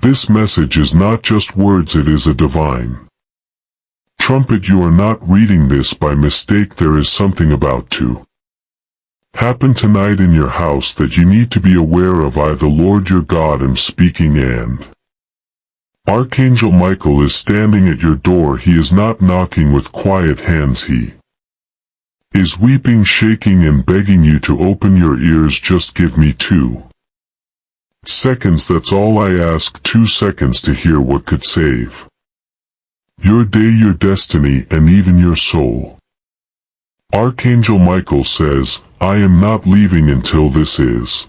This message is not just words, it is a divine trumpet. You are not reading this by mistake. There is something about to happen tonight in your house that you need to be aware of. I, the Lord your God, am speaking, and Archangel Michael is standing at your door. He is not knocking with quiet hands. He is weeping, shaking, and begging you to open your ears. Just give me 2 seconds, that's all I ask. 2 seconds to hear what could save your day, your destiny, and even your soul. Archangel Michael says, I am not leaving until this is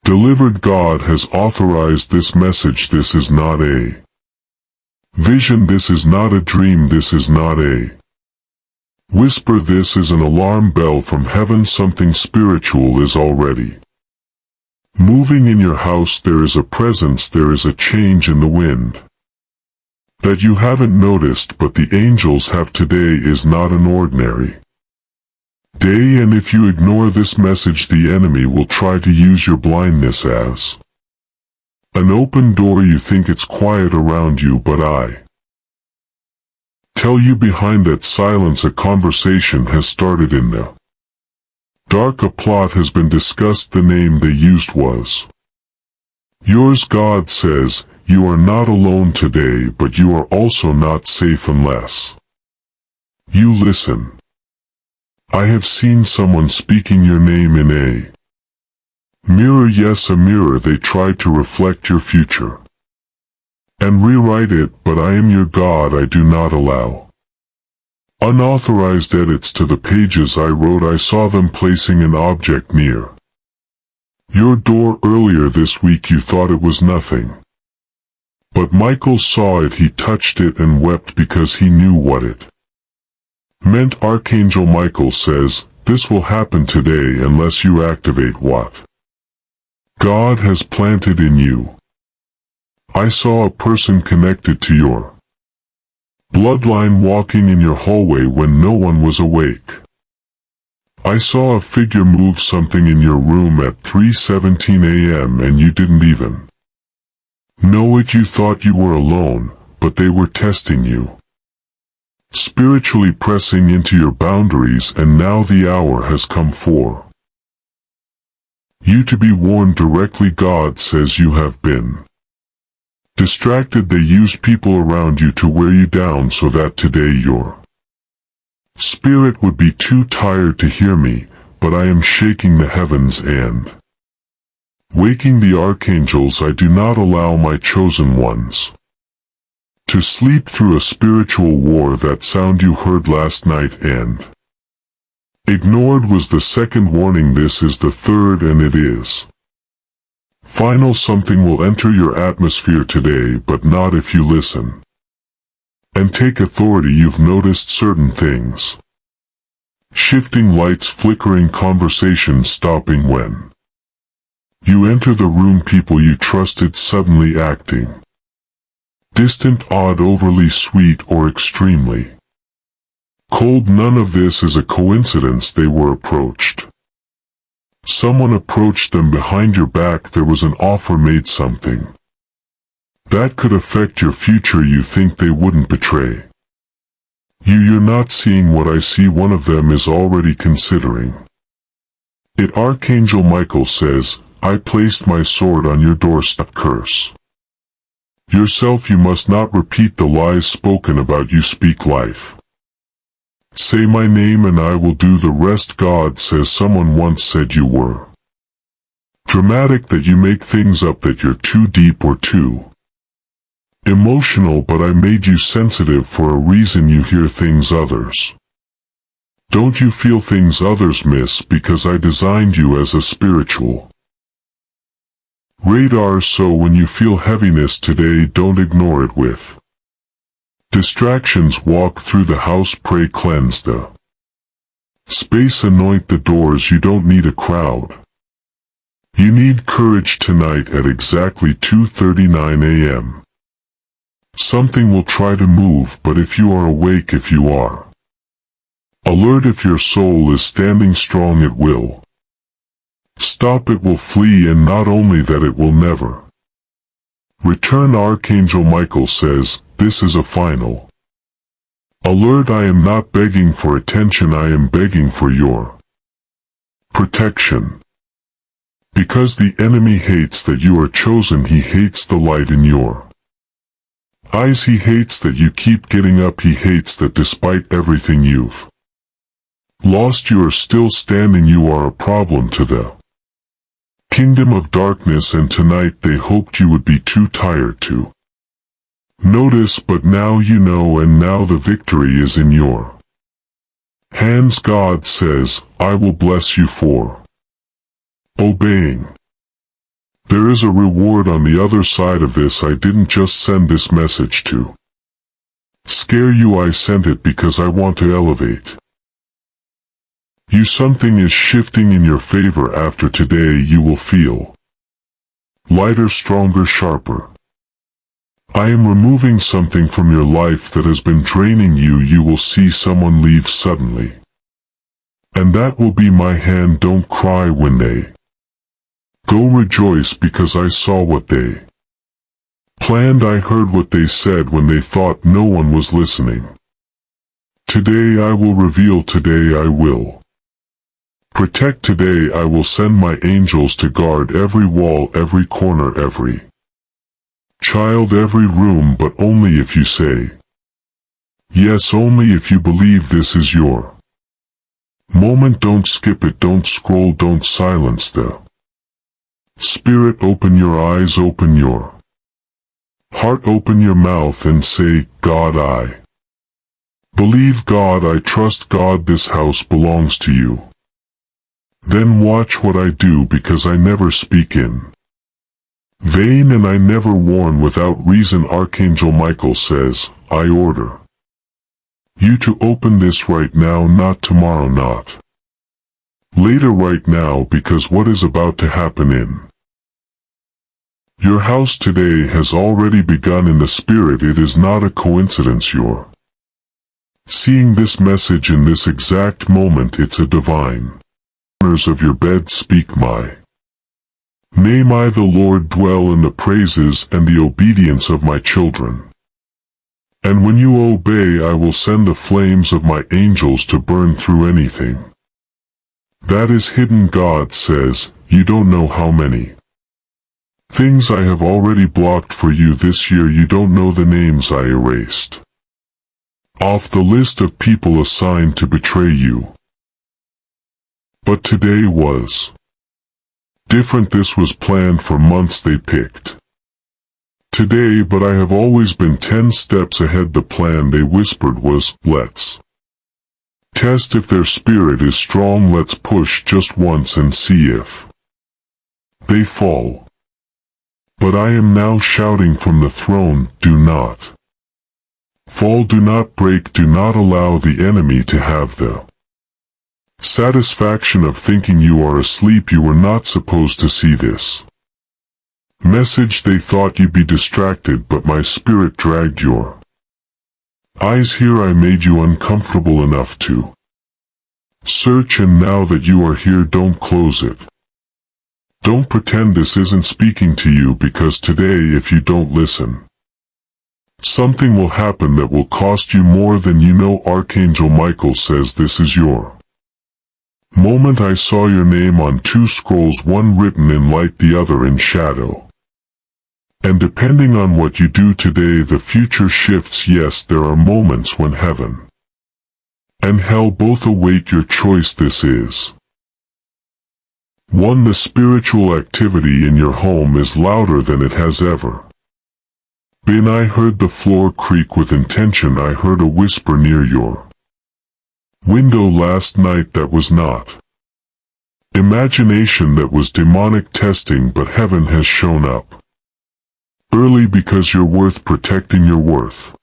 delivered. God has authorized this message. This is not a vision. This is not a dream. This is not a whisper. This is an alarm bell from heaven. Something spiritual is already moving in your house. There is a presence. There is a change in the wind that you haven't noticed, but the angels have. Today is not an ordinary day, and if you ignore this message, the enemy will try to use your blindness as an open door. You think it's quiet around you, but I tell you, behind that silence a conversation has started in the dark. A plot has been discussed. The name they used was yours. God says, you are not alone today, but you are also not safe unless you listen. I have seen someone speaking your name in a mirror. Yes, a mirror. They tried to reflect your future and rewrite it, but I am your God. I do not allow unauthorized edits to the pages I wrote. I saw them placing an object near your door earlier this week. You thought it was nothing, but Michael saw it. He touched it and wept because he knew what it meant. Archangel Michael says, this will happen today unless you activate what God has planted in you. I saw a person connected to your bloodline walking in your hallway when no one was awake. I saw a figure move something in your room at 3:17 a.m. and you didn't even know it. You thought you were alone, but they were testing you, spiritually pressing into your boundaries, and now the hour has come for you to be warned directly. God says you have been distracted. They use people around you to wear you down so that today your spirit would be too tired to hear me, but I am shaking the heavens and waking the archangels. I do not allow my chosen ones to sleep through a spiritual war. That sound you heard last night and ignored was the second warning. This is the third, and it is final. Something will enter your atmosphere today, but not if you listen and take authority. You've noticed certain things shifting, lights flickering, conversations stopping when you enter the room, people you trusted suddenly acting distant, odd, overly sweet, or extremely cold. None of this is a coincidence. They were approached. Someone approached them behind your back. There was an offer made, something that could affect your future. You think they wouldn't betray you. You're not seeing what I see. One of them is already considering it. Archangel Michael says, I placed my sword on your doorstep. Curse yourself. You must not repeat the lies spoken about you. Speak life. Say my name and I will do the rest. God says, someone once said you were dramatic, that you make things up, that you're too deep or too emotional, but I made you sensitive for a reason. You hear things others don't. You feel things others miss, because I designed you as a spiritual radar. So when you feel heaviness today, don't ignore it with distractions. Walk through the house, pray, cleanse the space, anoint the doors. You don't need a crowd. You need courage tonight at exactly 2:39 a.m. Something will try to move, but if you are awake, if you are alert, if your soul is standing strong, it will stop. It will flee, and not only that, it will never Return. Archangel Michael says, this is a final alert. I am not begging for attention, I am begging for your protection. Because the enemy hates that you are chosen, he hates the light in your eyes, he hates that you keep getting up, he hates that despite everything you've lost you are still standing. You are a problem to the kingdom of darkness, and tonight they hoped you would be too tired to notice, but now you know, and now the victory is in your hands. God says, I will bless you for obeying. There is a reward on the other side of this. I didn't just send this message to scare you, I sent it because I want to elevate you. Something is shifting in your favor. After today you will feel lighter, stronger, sharper. I am removing something from your life that has been draining you. You will see someone leave suddenly, and that will be my hand. Don't cry when they go, rejoice, because I saw what they planned. I heard what they said when they thought no one was listening. Today I will reveal, today I will protect, today I will send my angels to guard every wall, every corner, every child, every room, but only if you say yes, only if you believe this is your moment. Don't skip it, don't scroll, don't silence the spirit. Open your eyes, open your heart, open your mouth and say, God, I believe, God, I trust, God, this house belongs to you. Then watch what I do, because I never speak in vain and I never warn without reason. Archangel Michael says, I order you to open this right now, not tomorrow, not later, right now, because what is about to happen in your house today has already begun in the spirit. It is not a coincidence you're seeing this message in this exact moment. It's a divine corners of your bed speak my name. I, the Lord, dwell in the praises and the obedience of my children. And when you obey, I will send the flames of my angels to burn through anything that is hidden. God says, you don't know how many things I have already blocked for you this year. You don't know the names I erased off the list of people assigned to betray you. But today was different. This was planned for months. They picked today, but I have always been 10 steps ahead. The plan, they whispered, was, let's test if their spirit is strong. Let's push just once and see if they fall. But I am now shouting from the throne, do not fall, do not break, do not allow the enemy to have the satisfaction of thinking you are asleep. You were not supposed to see this message. They thought you'd be distracted, but my spirit dragged your eyes here. I made you uncomfortable enough to search, and now that you are here, don't close it. Don't pretend this isn't speaking to you, because today, if you don't listen, something will happen that will cost you more than you know. Archangel Michael says, this is your moment. I saw your name on 2 scrolls, one written in light, the other in shadow. And depending on what you do today, the future shifts. Yes, there are moments when heaven and hell both await your choice. This is 1. The spiritual activity in your home is louder than it has ever been. I heard the floor creak with intention. I heard a whisper near your window last night that was not imagination, that was demonic testing, but heaven has shown up early because you're worth protecting, your worth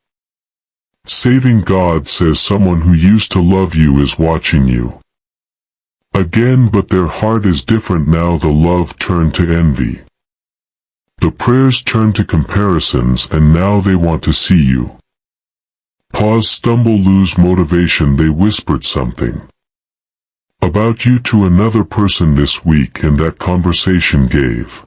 saving. God says someone who used to love you is watching you again, but their heart is different now. The love turned to envy, the prayers turned to comparisons, and now they want to see you pause, stumble, lose motivation. They whispered something about you to another person this week, and that conversation gave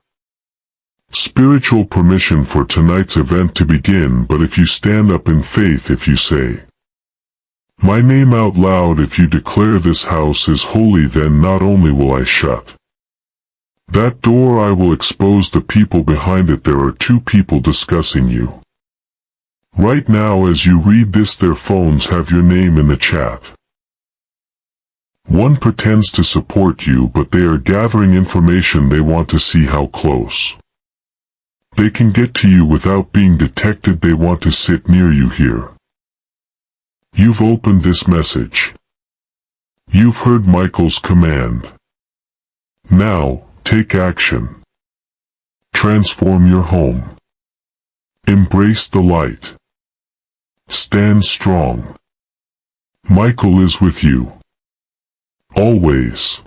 Spiritual permission for tonight's event to begin, but if you stand up in faith, if you say my name out loud, if you declare this house is holy, then not only will I shut that door, I will expose the people behind it. There are two people discussing you right now. As you read this, their phones have your name in the chat. One pretends to support you, but they are gathering information. They want to see how close they can get to you without being detected. They want to sit near you here. You've opened this message. You've heard Michael's command. Now, take action. Transform your home. Embrace the light. Stand strong. Michael is with you. Always.